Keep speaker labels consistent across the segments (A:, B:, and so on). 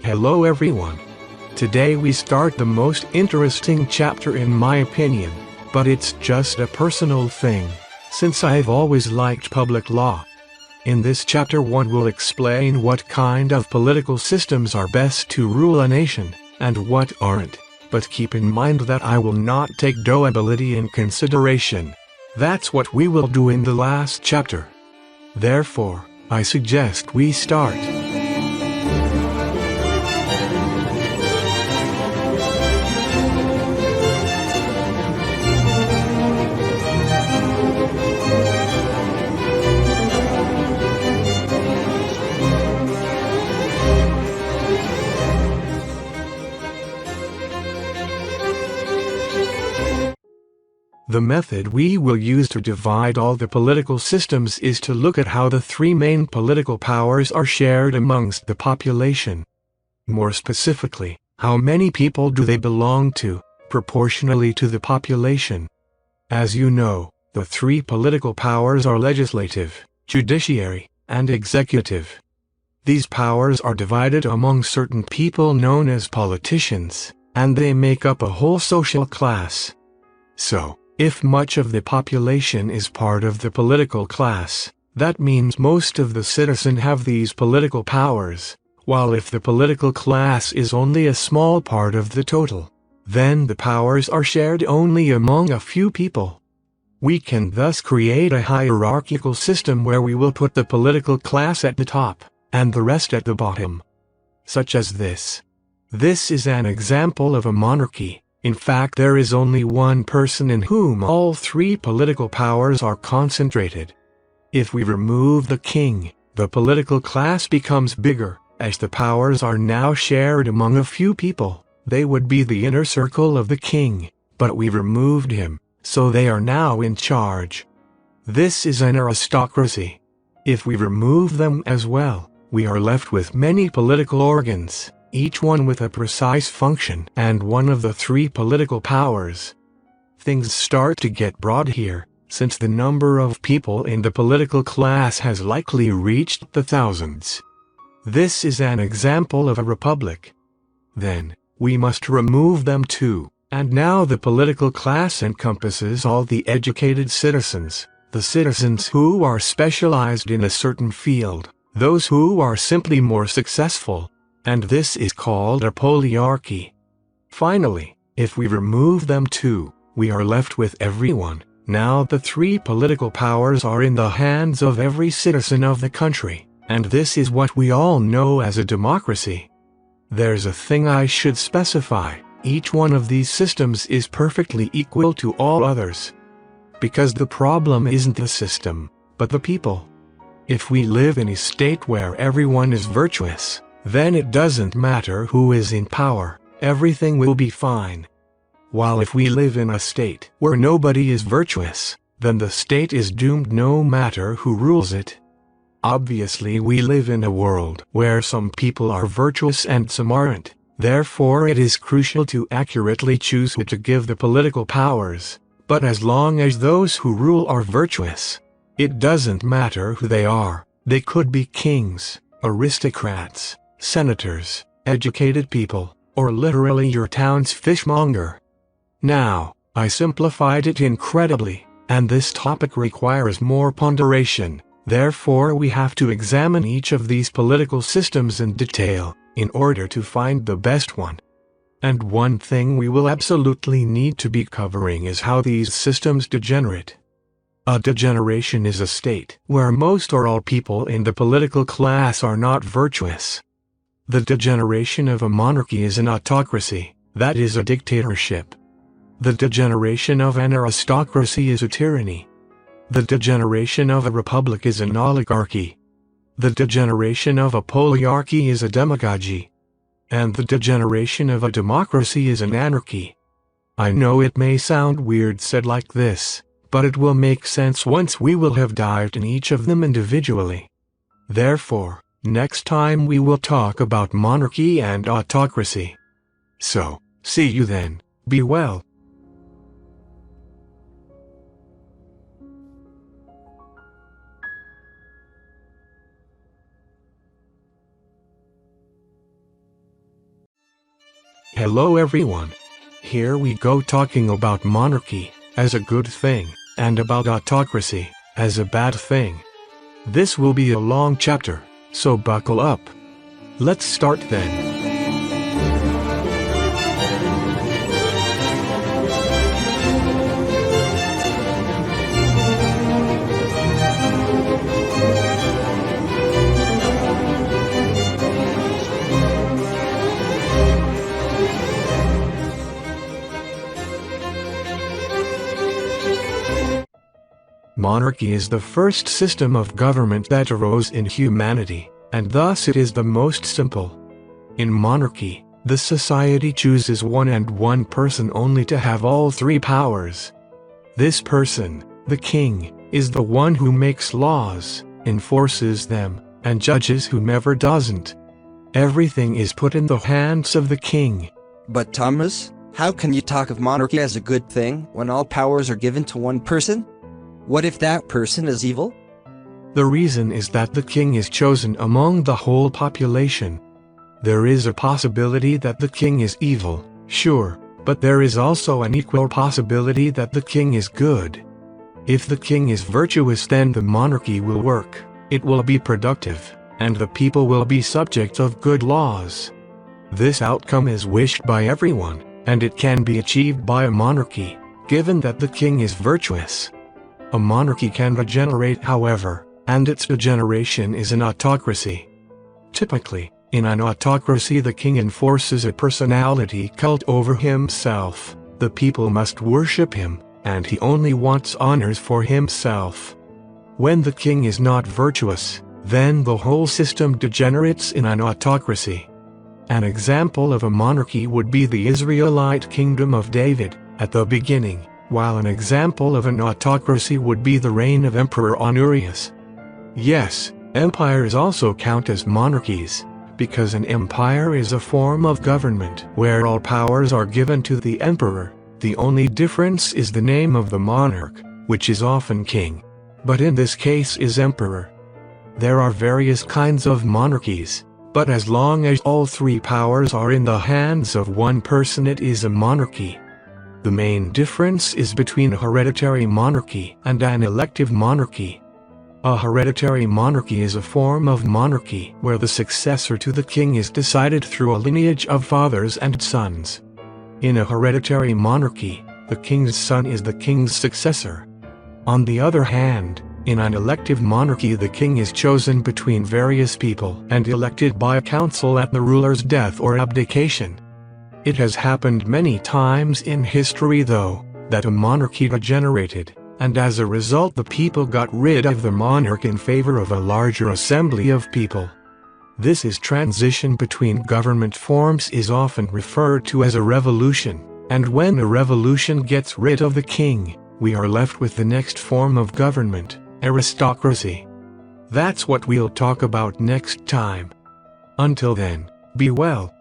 A: Hello everyone. Today we start the most interesting chapter in my opinion, but it's just a personal thing, since I've always liked public law. In this chapter 1 we'll explain what kind of political systems are best to rule a nation, and what aren't, but keep in mind that I will not take doability in consideration. That's what we will do in the last chapter. Therefore, I suggest we start. The method we will use to divide all the political systems is to look at how the three main political powers are shared amongst the population. More specifically, how many people do they belong to, proportionally to the population. As you know, the three political powers are legislative, judiciary, and executive. These powers are divided among certain people known as politicians, and they make up a whole social class. So, if much of the population is part of the political class, that means most of the citizens have these political powers, while if the political class is only a small part of the total, then the powers are shared only among a few people. We can thus create a hierarchical system where we will put the political class at the top, and the rest at the bottom. Such as this. This is an example of a monarchy. In fact, there is only one person in whom all three political powers are concentrated. If we remove the king, the political class becomes bigger, as the powers are now shared among a few people. They would be the inner circle of the king, but we removed him, so they are now in charge. This is an aristocracy. If we remove them as well, we are left with many political organs, each one with a precise function and one of the three political powers. Things start to get broad here, since the number of people in the political class has likely reached the thousands. This is an example of a republic. Then, we must remove them too, and now the political class encompasses all the educated citizens, the citizens who are specialized in a certain field, those who are simply more successful. And this is called a polyarchy. Finally, if we remove them too, we are left with everyone. Now the three political powers are in the hands of every citizen of the country, and this is what we all know as a democracy. There's a thing I should specify: each one of these systems is perfectly equal to all others. Because the problem isn't the system, but the people. If we live in a state where everyone is virtuous, then it doesn't matter who is in power, everything will be fine. While if we live in a state where nobody is virtuous, then the state is doomed no matter who rules it. Obviously we live in a world where some people are virtuous and some aren't, therefore it is crucial to accurately choose who to give the political powers, but as long as those who rule are virtuous, it doesn't matter who they are. They could be kings, aristocrats, senators, educated people, or literally your town's fishmonger. Now, I simplified it incredibly, and this topic requires more ponderation, therefore we have to examine each of these political systems in detail, in order to find the best one. And one thing we will absolutely need to be covering is how these systems degenerate. A degeneration is a state where most or all people in the political class are not virtuous. The degeneration of a monarchy is an autocracy, that is a dictatorship. The degeneration of an aristocracy is a tyranny. The degeneration of a republic is an oligarchy. The degeneration of a polyarchy is a demagogy. And the degeneration of a democracy is an anarchy. I know it may sound weird said like this, but it will make sense once we will have dived in each of them individually. Therefore, next time we will talk about monarchy and autocracy. So, see you then. Be well. Hello everyone. Here we go talking about monarchy as a good thing, and about autocracy as a bad thing. This will be a long chapter, so buckle up. Let's start then. Monarchy is the first system of government that arose in humanity, and thus it is the most simple. In monarchy, the society chooses one person only to have all three powers. This person, the king, is the one who makes laws, enforces them, and judges whomever doesn't. Everything is put in the hands of the king.
B: But Thomas, how can you talk of monarchy as a good thing when all powers are given to one person? What if that person is evil?
A: The reason is that the king is chosen among the whole population. There is a possibility that the king is evil, sure, but there is also an equal possibility that the king is good. If the king is virtuous, then the monarchy will work, it will be productive, and the people will be subjects of good laws. This outcome is wished by everyone, and it can be achieved by a monarchy, given that the king is virtuous. A monarchy can degenerate, however, and its degeneration is an autocracy. Typically, in an autocracy, the king enforces a personality cult over himself. The people must worship him, and he only wants honors for himself. When the king is not virtuous, then the whole system degenerates in an autocracy. An example of a monarchy would be the Israelite kingdom of David, at the beginning, while an example of an autocracy would be the reign of Emperor Honorius. Yes, empires also count as monarchies, because an empire is a form of government where all powers are given to the emperor. The only difference is the name of the monarch, which is often king, but in this case is emperor. There are various kinds of monarchies, but as long as all three powers are in the hands of one person, it is a monarchy. The main difference is between a hereditary monarchy and an elective monarchy. A hereditary monarchy is a form of monarchy where the successor to the king is decided through a lineage of fathers and sons. In a hereditary monarchy, the king's son is the king's successor. On the other hand, in an elective monarchy, the king is chosen between various people and elected by a council at the ruler's death or abdication. It has happened many times in history, though, that a monarchy degenerated, and as a result the people got rid of the monarch in favor of a larger assembly of people. This transition between government forms is often referred to as a revolution, and when a revolution gets rid of the king, we are left with the next form of government, aristocracy. That's what we'll talk about next time. Until then, be well.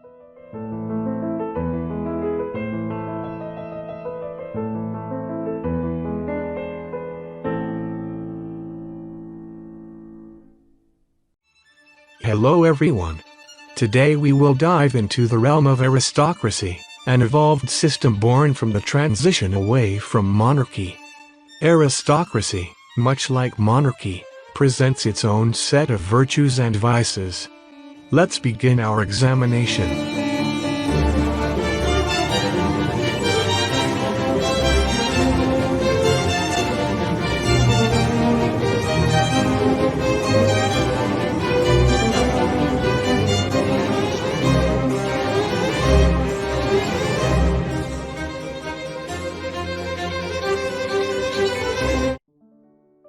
A: Hello everyone. Today we will dive into the realm of aristocracy, an evolved system born from the transition away from monarchy. Aristocracy, much like monarchy, presents its own set of virtues and vices. Let's begin our examination.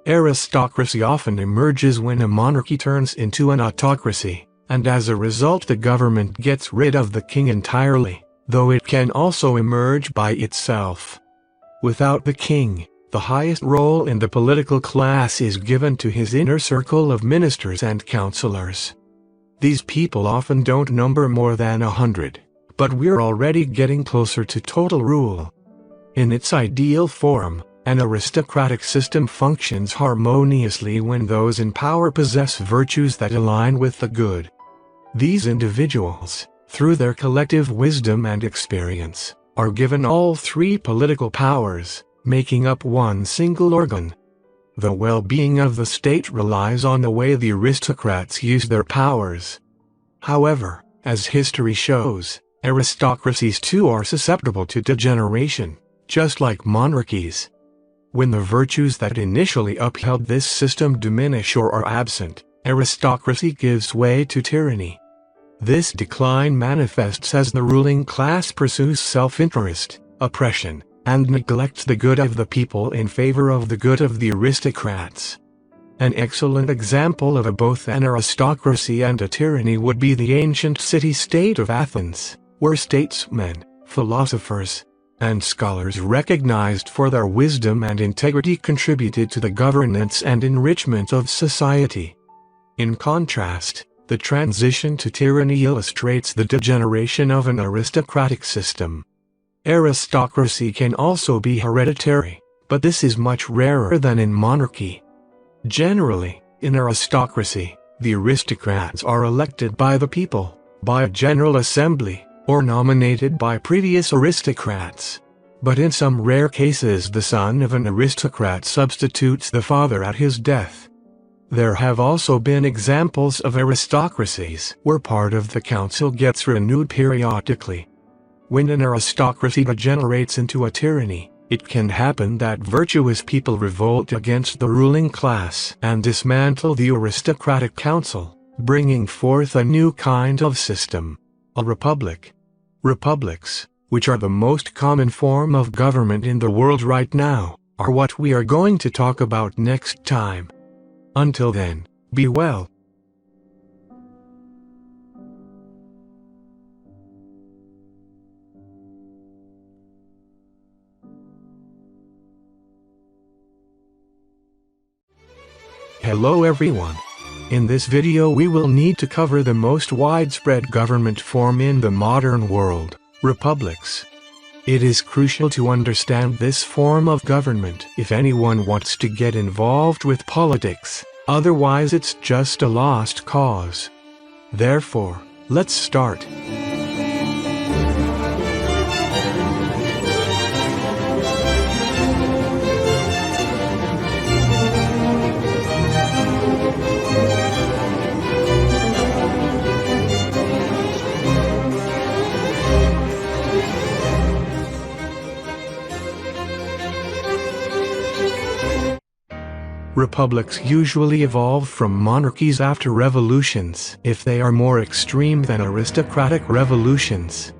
A: Aristocracy often emerges when a monarchy turns into an autocracy, and as a result the government gets rid of the king entirely, though it can also emerge by itself. Without the king, the highest role in the political class is given to his inner circle of ministers and counselors. These people often don't number more than 100, but we're already getting closer to total rule. In its ideal form, an aristocratic system functions harmoniously when those in power possess virtues that align with the good. These individuals, through their collective wisdom and experience, are given all three political powers, making up one single organ. The well-being of the state relies on the way the aristocrats use their powers. However, as history shows, aristocracies too are susceptible to degeneration, just like monarchies. When the virtues that initially upheld this system diminish or are absent, aristocracy gives way to tyranny. This decline manifests as the ruling class pursues self-interest, oppression, and neglects the good of the people in favor of the good of the aristocrats. An excellent example of both an aristocracy and a tyranny would be the ancient city-state of Athens, where statesmen, philosophers, and scholars recognized for their wisdom and integrity contributed to the governance and enrichment of society. In contrast, the transition to tyranny illustrates the degeneration of an aristocratic system. Aristocracy can also be hereditary, but this is much rarer than in monarchy. Generally, in aristocracy, the aristocrats are elected by the people, by a general assembly, or nominated by previous aristocrats. But in some rare cases the son of an aristocrat substitutes the father at his death. There have also been examples of aristocracies where part of the council gets renewed periodically. When an aristocracy degenerates into a tyranny, it can happen that virtuous people revolt against the ruling class and dismantle the aristocratic council, bringing forth a new kind of system, a republic. Republics, which are the most common form of government in the world right now, are what we are going to talk about next time. Until then, be well. Hello everyone. In this video we will need to cover the most widespread government form in the modern world, republics. It is crucial to understand this form of government if anyone wants to get involved with politics, otherwise it's just a lost cause. Therefore, let's start. Republics usually evolve from monarchies after revolutions if they are more extreme than aristocratic revolutions.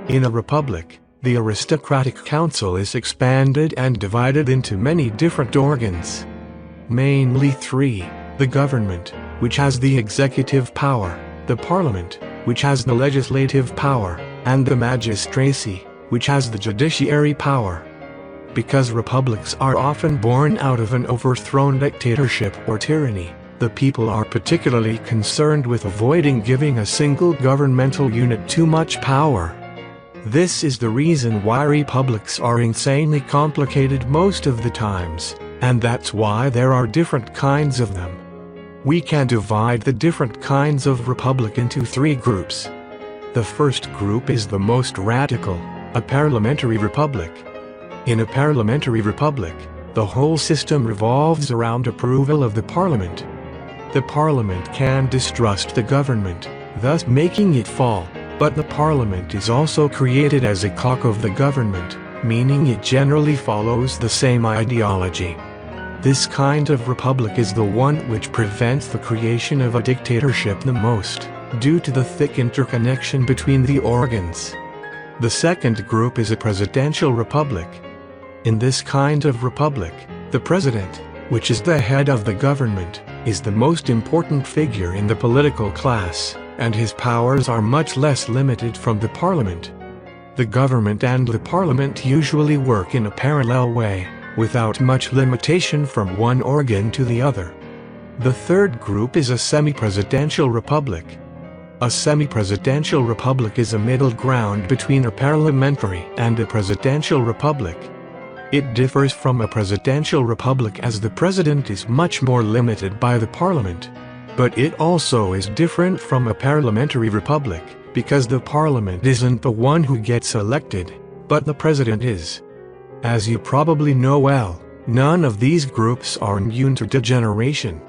A: In a republic, the aristocratic council is expanded and divided into many different organs. Mainly three: the government, which has the executive power, the parliament, which has the legislative power, and the magistracy, which has the judiciary power. Because republics are often born out of an overthrown dictatorship or tyranny, the people are particularly concerned with avoiding giving a single governmental unit too much power. This is the reason why republics are insanely complicated most of the times, and that's why there are different kinds of them. We can divide the different kinds of republic into three groups. The first group is the most radical, a parliamentary republic. In a parliamentary republic, the whole system revolves around approval of the parliament. The parliament can distrust the government, thus making it fall, but the parliament is also created as a cock of the government, meaning it generally follows the same ideology. This kind of republic is the one which prevents the creation of a dictatorship the most, due to the thick interconnection between the organs. The second group is a presidential republic. In this kind of republic, the president, which is the head of the government, is the most important figure in the political class, and his powers are much less limited from the parliament. The government and the parliament usually work in a parallel way, without much limitation from one organ to the other. The third group is a semi-presidential republic. A semi-presidential republic is a middle ground between a parliamentary and a presidential republic. It differs from a presidential republic as the president is much more limited by the parliament. But it also is different from a parliamentary republic, because the parliament isn't the one who gets elected, but the president is. As you probably know well, none of these groups are immune to degeneration.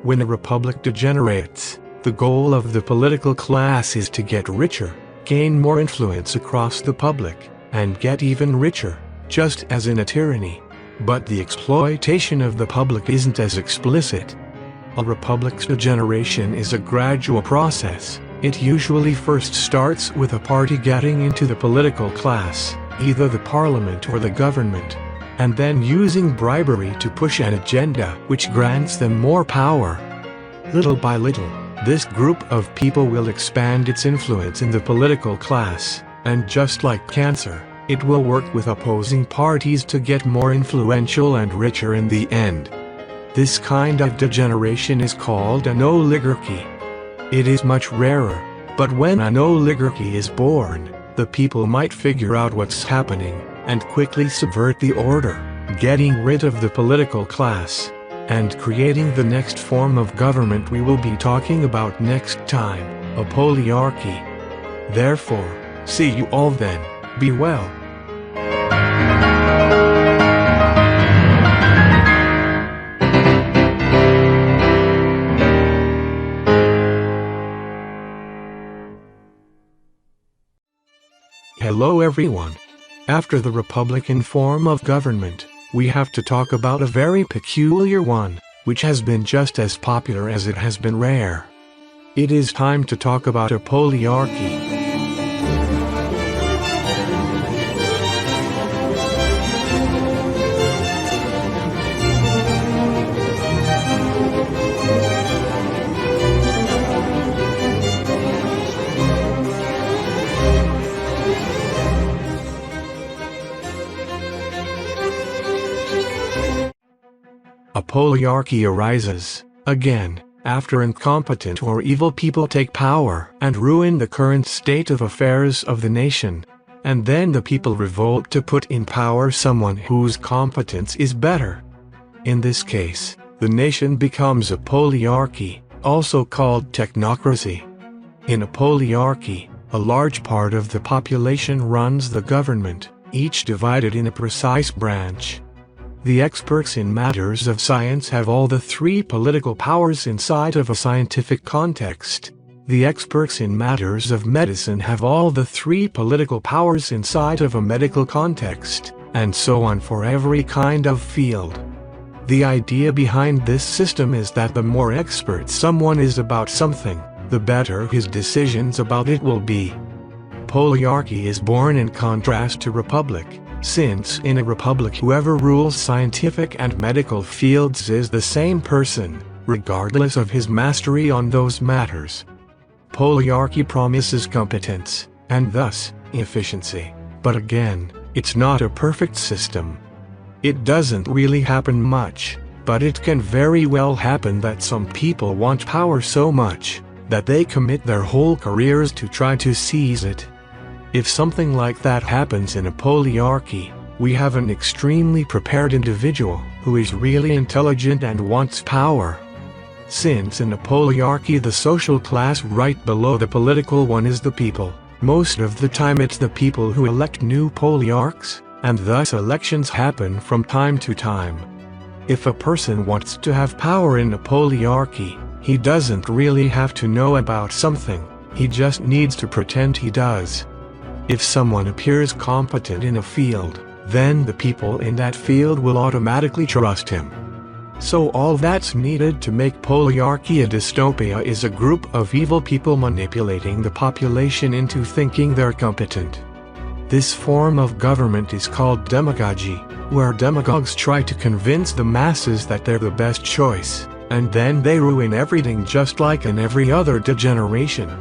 A: When a republic degenerates, the goal of the political class is to get richer, gain more influence across the public, and get even richer, just as in a tyranny. But the exploitation of the public isn't as explicit. A republic's degeneration is a gradual process. It usually first starts with a party getting into the political class, either the parliament or the government, and then using bribery to push an agenda which grants them more power. Little by little, this group of people will expand its influence in the political class, and just like cancer, it will work with opposing parties to get more influential and richer in the end. This kind of degeneration is called an oligarchy. It is much rarer, but when an oligarchy is born, the people might figure out what's happening, and quickly subvert the order, getting rid of the political class, and creating the next form of government we will be talking about next time, a polyarchy. Therefore, see you all then, be well. Hello everyone. After the Republican form of government, we have to talk about a very peculiar one, which has been just as popular as it has been rare. It is time to talk about a polyarchy. A polyarchy arises, again, after incompetent or evil people take power and ruin the current state of affairs of the nation, and then the people revolt to put in power someone whose competence is better. In this case, the nation becomes a polyarchy, also called technocracy. In a polyarchy, a large part of the population runs the government, each divided in a precise branch. The experts in matters of science have all the three political powers inside of a scientific context. The experts in matters of medicine have all the three political powers inside of a medical context, and so on for every kind of field. The idea behind this system is that the more expert someone is about something, the better his decisions about it will be. Polyarchy is born in contrast to republic, since in a republic whoever rules scientific and medical fields is the same person, regardless of his mastery on those matters. Polyarchy promises competence, and thus, efficiency, but again, it's not a perfect system. It doesn't really happen much, but it can very well happen that some people want power so much, that they commit their whole careers to try to seize it. If something like that happens in a polyarchy, we have an extremely prepared individual who is really intelligent and wants power. Since in a polyarchy the social class right below the political one is the people, most of the time it's the people who elect new polyarchs, and thus elections happen from time to time. If a person wants to have power in a polyarchy, he doesn't really have to know about something, he just needs to pretend he does. If someone appears competent in a field, then the people in that field will automatically trust him. So all that's needed to make polyarchy a dystopia is a group of evil people manipulating the population into thinking they're competent. This form of government is called demagogy, where demagogues try to convince the masses that they're the best choice, and then they ruin everything just like in every other degeneration.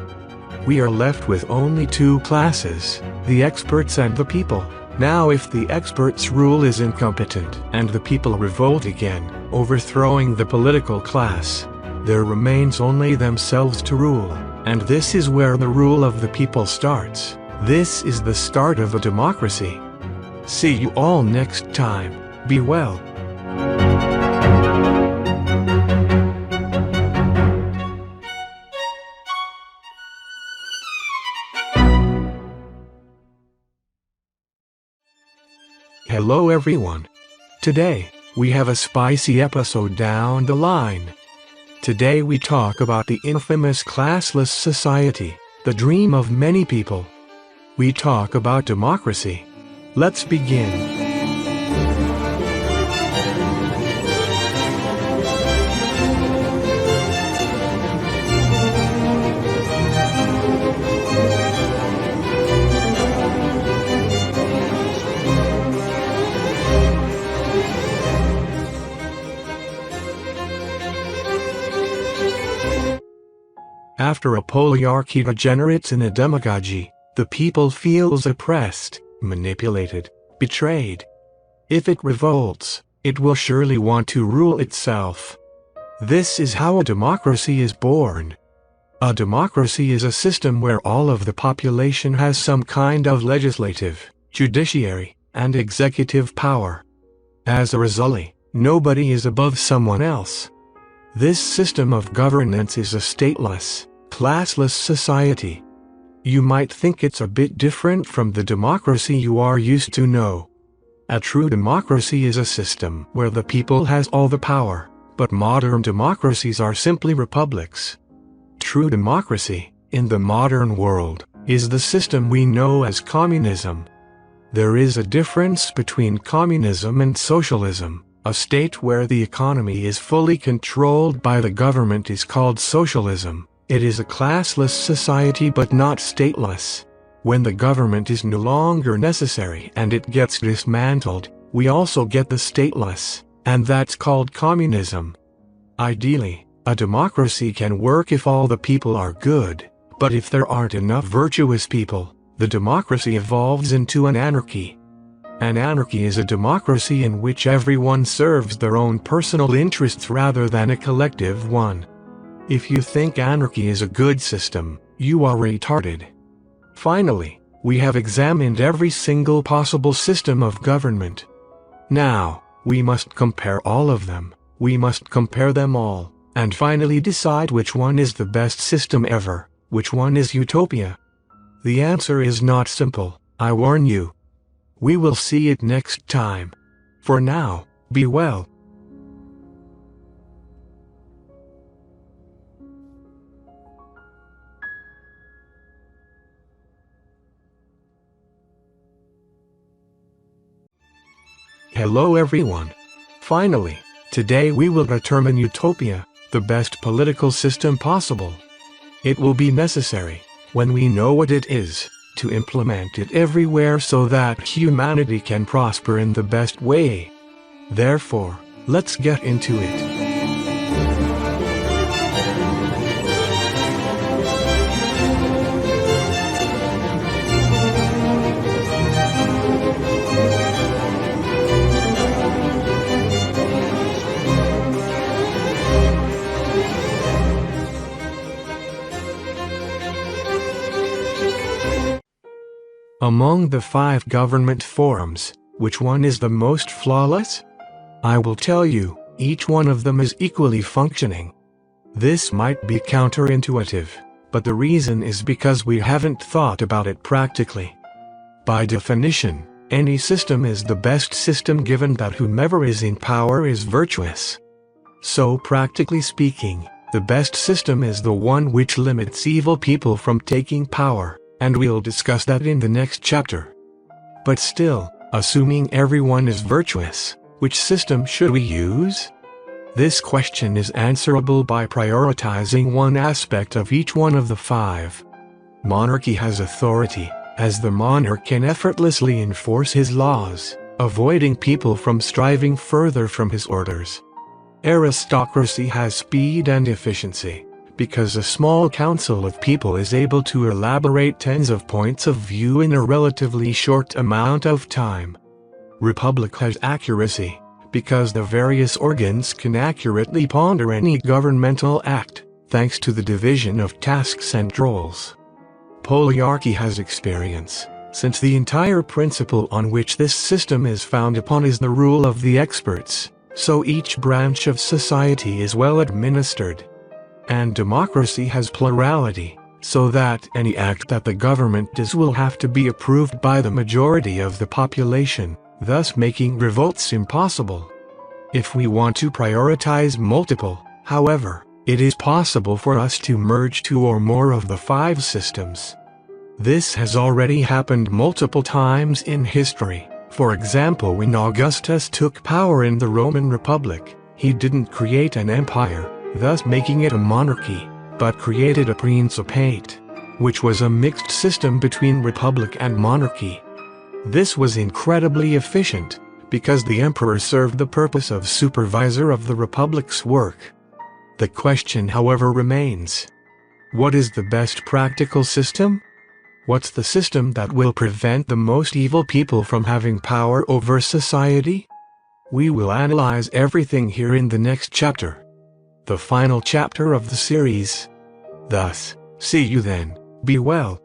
A: We are left with only two classes, the experts and the people. Now if the experts' rule is incompetent and the people revolt again, overthrowing the political class, there remains only themselves to rule, and this is where the rule of the people starts. This is the start of a democracy. See you all next time. Be well. Hello everyone. Today, we have a spicy episode down the line. Today we talk about the infamous classless society, the dream of many people. We talk about democracy. Let's begin. After a polyarchy degenerates in a demagogy, the people feels oppressed, manipulated, betrayed. If it revolts, it will surely want to rule itself. This is how a democracy is born. A democracy is a system where all of the population has some kind of legislative, judiciary, and executive power. As a result, nobody is above someone else. This system of governance is a stateless, classless society. You might think it's a bit different from the democracy you are used to know. A true democracy is a system where the people has all the power, but modern democracies are simply republics. True democracy, in the modern world, is the system we know as communism. There is a difference between communism and socialism. A state where the economy is fully controlled by the government is called socialism. It is a classless society but not stateless. When the government is no longer necessary and it gets dismantled, we also get the stateless, and that's called communism. Ideally, a democracy can work if all the people are good, but if there aren't enough virtuous people, the democracy evolves into an anarchy. An anarchy is a democracy in which everyone serves their own personal interests rather than a collective one. If you think anarchy is a good system, you are retarded. Finally, we have examined every single possible system of government. Now, we must compare all of them. We must compare them all, and finally decide which one is the best system ever, which one is utopia. The answer is not simple, I warn you. We will see it next time. For now, be well. Hello everyone. Finally, today we will determine utopia, the best political system possible. It will be necessary, when we know what it is, to implement it everywhere so that humanity can prosper in the best way. Therefore, let's get into it. Among the 5 government forms, which one is the most flawless? I will tell you, each one of them is equally functioning. This might be counterintuitive, but the reason is because we haven't thought about it practically. By definition, any system is the best system given that whomever is in power is virtuous. So practically speaking, the best system is the one which limits evil people from taking power. And we'll discuss that in the next chapter. But still, assuming everyone is virtuous, which system should we use? This question is answerable by prioritizing one aspect of each one of the 5. Monarchy has authority, as the monarch can effortlessly enforce his laws, avoiding people from striving further from his orders. Aristocracy has speed and efficiency, because a small council of people is able to elaborate tens of points of view in a relatively short amount of time. Republic has accuracy, because the various organs can accurately ponder any governmental act, thanks to the division of tasks and roles. Polyarchy has experience, since the entire principle on which this system is founded upon is the rule of the experts, so each branch of society is well administered. And democracy has plurality, so that any act that the government does will have to be approved by the majority of the population, thus making revolts impossible. If we want to prioritize multiple, however, it is possible for us to merge 2 or more of the 5 systems. This has already happened multiple times in history. For example, when Augustus took power in the Roman Republic, he didn't create an empire, thus making it a monarchy, but created a principate, which was a mixed system between republic and monarchy. This was incredibly efficient, because the emperor served the purpose of supervisor of the republic's work. The question, however, remains: what is the best practical system? What's the system that will prevent the most evil people from having power over society? We will analyze everything here in the next chapter, the final chapter of the series. Thus, see you then. Be well.